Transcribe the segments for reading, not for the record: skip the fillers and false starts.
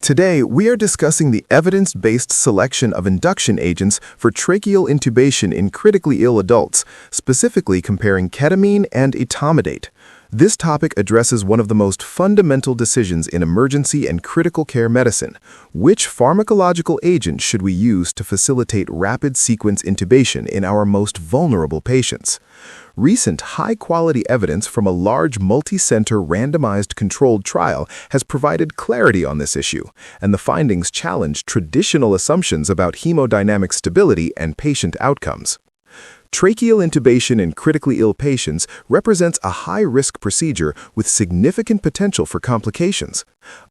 Today, we are discussing the evidence-based selection of induction agents for tracheal intubation in critically ill adults, specifically comparing ketamine and etomidate. This topic addresses one of the most fundamental decisions in emergency and critical care medicine. Which pharmacological agent should we use to facilitate rapid sequence intubation in our most vulnerable patients? Recent high-quality evidence from a large multi-center randomized controlled trial has provided clarity on this issue, and the findings challenge traditional assumptions about hemodynamic stability and patient outcomes. Tracheal intubation in critically ill patients represents a high-risk procedure with significant potential for complications.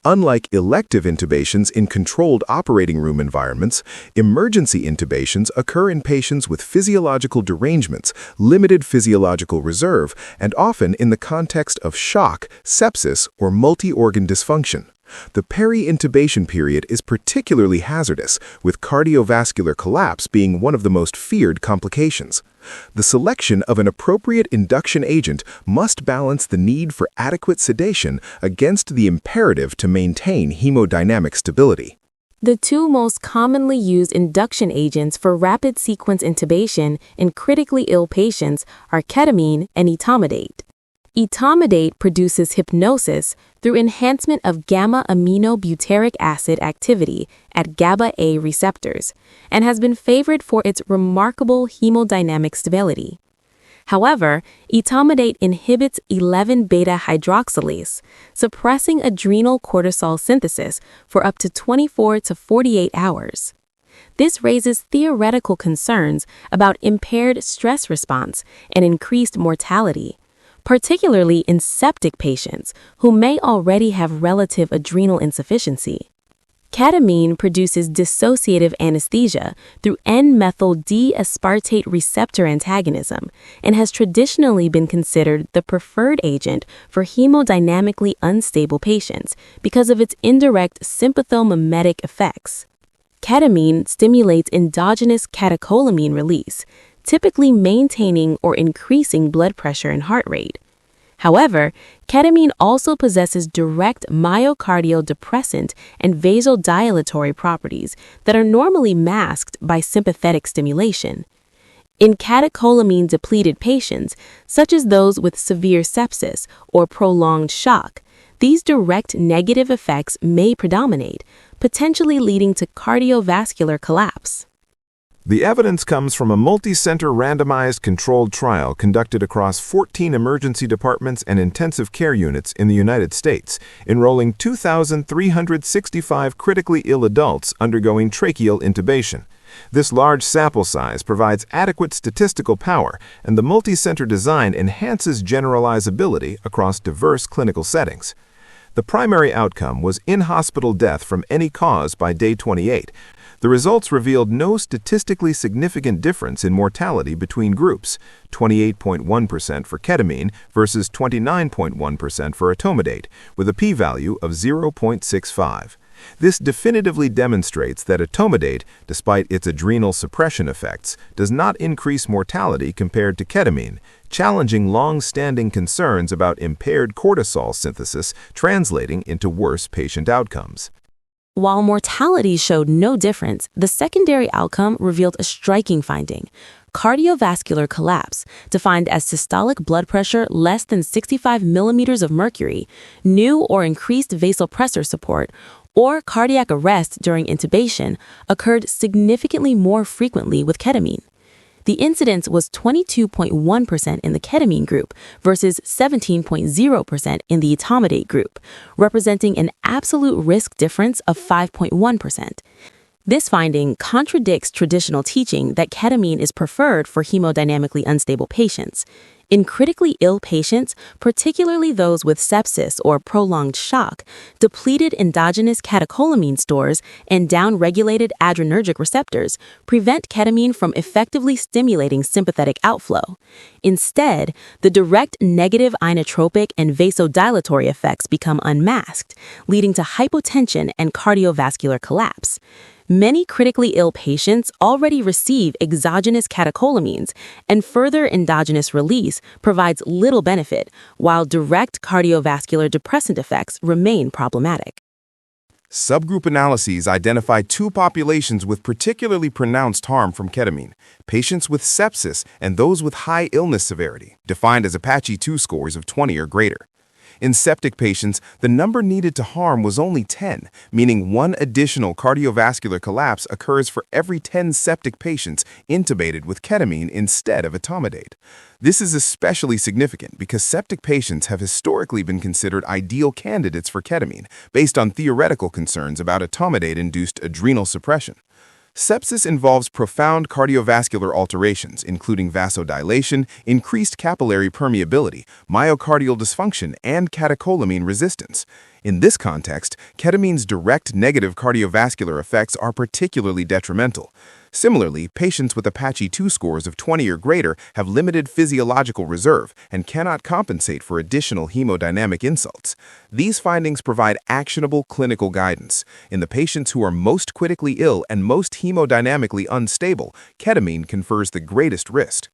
Unlike elective intubations in controlled operating room environments, emergency intubations occur in patients with physiological derangements, limited physiological reserve, and often in the context of shock, sepsis, or multi-organ dysfunction. The peri-intubation period is particularly hazardous, with cardiovascular collapse being one of the most feared complications. The selection of an appropriate induction agent must balance the need for adequate sedation against the imperative to maintain hemodynamic stability. The two most commonly used induction agents for rapid sequence intubation in critically ill patients are ketamine and etomidate. Etomidate produces hypnosis through enhancement of gamma-aminobutyric acid activity at GABA-A receptors and has been favored for its remarkable hemodynamic stability. However, etomidate inhibits 11-beta-hydroxylase, suppressing adrenal cortisol synthesis for up to 24 to 48 hours. This raises theoretical concerns about impaired stress response and increased mortality, particularly in septic patients who may already have relative adrenal insufficiency. Ketamine produces dissociative anesthesia through N-methyl D-aspartate receptor antagonism and has traditionally been considered the preferred agent for hemodynamically unstable patients because of its indirect sympathomimetic effects. Ketamine stimulates endogenous catecholamine release, typically maintaining or increasing blood pressure and heart rate. However, ketamine also possesses direct myocardial depressant and vasodilatory properties that are normally masked by sympathetic stimulation. In catecholamine-depleted patients, such as those with severe sepsis or prolonged shock, these direct negative effects may predominate, potentially leading to cardiovascular collapse. The evidence comes from a multi-center randomized controlled trial conducted across 14 emergency departments and intensive care units in the United States, enrolling 2,365 critically ill adults undergoing tracheal intubation. This large sample size provides adequate statistical power, and the multi-center design enhances generalizability across diverse clinical settings. The primary outcome was in-hospital death from any cause by day 28. The results revealed no statistically significant difference in mortality between groups, 28.1% for ketamine versus 29.1% for etomidate, with a p-value of 0.65. This definitively demonstrates that etomidate, despite its adrenal suppression effects, does not increase mortality compared to ketamine, challenging long-standing concerns about impaired cortisol synthesis translating into worse patient outcomes. While mortality showed no difference, the secondary outcome revealed a striking finding: cardiovascular collapse, defined as systolic blood pressure less than 65 millimeters of mercury, new or increased vasopressor support, or cardiac arrest during intubation, occurred significantly more frequently with ketamine. The incidence was 22.1% in the ketamine group versus 17.0% in the etomidate group, representing an absolute risk difference of 5.1%. This finding contradicts traditional teaching that ketamine is preferred for hemodynamically unstable patients. In critically ill patients, particularly those with sepsis or prolonged shock, depleted endogenous catecholamine stores and down-regulated adrenergic receptors prevent ketamine from effectively stimulating sympathetic outflow. Instead, the direct negative inotropic and vasodilatory effects become unmasked, leading to hypotension and cardiovascular collapse. Many critically ill patients already receive exogenous catecholamines, and further endogenous release provides little benefit, while direct cardiovascular depressant effects remain problematic. Subgroup analyses identified two populations with particularly pronounced harm from ketamine: patients with sepsis and those with high illness severity, defined as Apache 2 scores of 20 or greater. In septic patients, the number needed to harm was only 10, meaning one additional cardiovascular collapse occurs for every 10 septic patients intubated with ketamine instead of etomidate. This is especially significant because septic patients have historically been considered ideal candidates for ketamine based on theoretical concerns about etomidate-induced adrenal suppression. Sepsis involves profound cardiovascular alterations, including vasodilation, increased capillary permeability, myocardial dysfunction, and catecholamine resistance. In this context, ketamine's direct negative cardiovascular effects are particularly detrimental. Similarly, patients with Apache 2 scores of 20 or greater have limited physiological reserve and cannot compensate for additional hemodynamic insults. These findings provide actionable clinical guidance. In the patients who are most critically ill and most hemodynamically unstable, ketamine confers the greatest risk.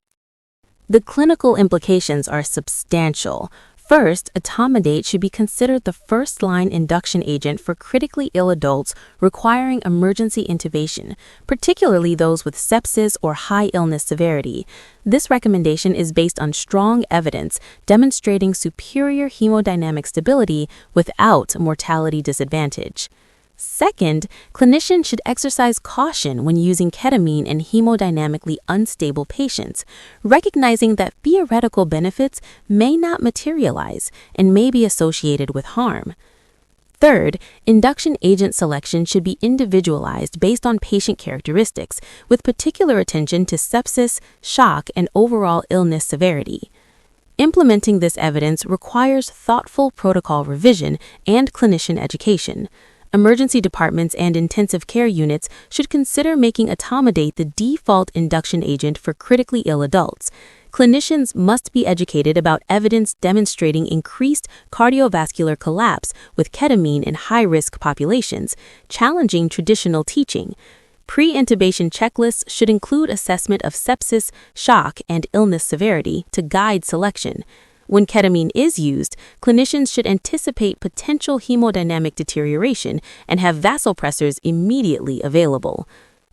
The clinical implications are substantial. First, etomidate should be considered the first-line induction agent for critically ill adults requiring emergency intubation, particularly those with sepsis or high illness severity. This recommendation is based on strong evidence demonstrating superior hemodynamic stability without mortality disadvantage. Second, clinicians should exercise caution when using ketamine in hemodynamically unstable patients, recognizing that theoretical benefits may not materialize and may be associated with harm. Third, induction agent selection should be individualized based on patient characteristics, with particular attention to sepsis, shock, and overall illness severity. Implementing this evidence requires thoughtful protocol revision and clinician education. Emergency departments and intensive care units should consider making etomidate the default induction agent for critically ill adults. Clinicians must be educated about evidence demonstrating increased cardiovascular collapse with ketamine in high-risk populations, challenging traditional teaching. Pre-intubation checklists should include assessment of sepsis, shock, and illness severity to guide selection. When ketamine is used, clinicians should anticipate potential hemodynamic deterioration and have vasopressors immediately available.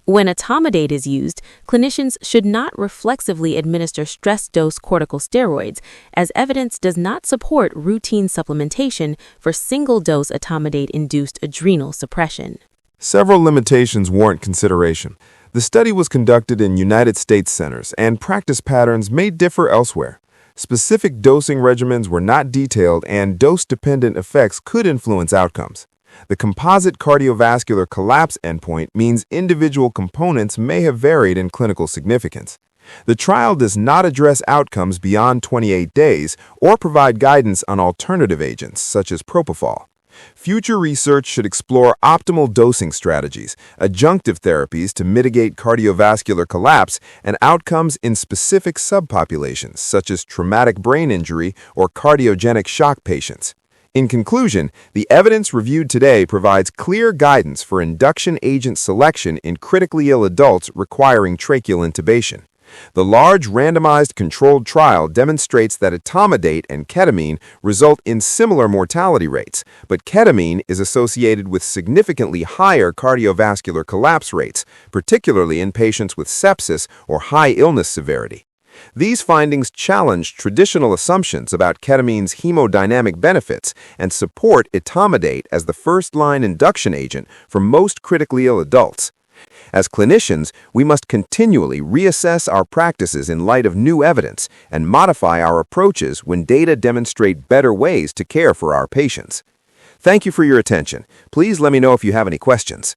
When etomidate is used, clinicians should not reflexively administer stress-dose corticosteroids, as evidence does not support routine supplementation for single-dose etomidate-induced adrenal suppression. Several limitations warrant consideration. The study was conducted in United States centers, and practice patterns may differ elsewhere. Specific dosing regimens were not detailed, and dose-dependent effects could influence outcomes. The composite cardiovascular collapse endpoint means individual components may have varied in clinical significance. The trial does not address outcomes beyond 28 days or provide guidance on alternative agents, such as propofol. Future research should explore optimal dosing strategies, adjunctive therapies to mitigate cardiovascular collapse, and outcomes in specific subpopulations, such as traumatic brain injury or cardiogenic shock patients. In conclusion, the evidence reviewed today provides clear guidance for induction agent selection in critically ill adults requiring tracheal intubation. The large randomized controlled trial demonstrates that etomidate and ketamine result in similar mortality rates, but ketamine is associated with significantly higher cardiovascular collapse rates, particularly in patients with sepsis or high illness severity. These findings challenge traditional assumptions about ketamine's hemodynamic benefits and support etomidate as the first-line induction agent for most critically ill adults. As clinicians, we must continually reassess our practices in light of new evidence and modify our approaches when data demonstrate better ways to care for our patients. Thank you for your attention. Please let me know if you have any questions.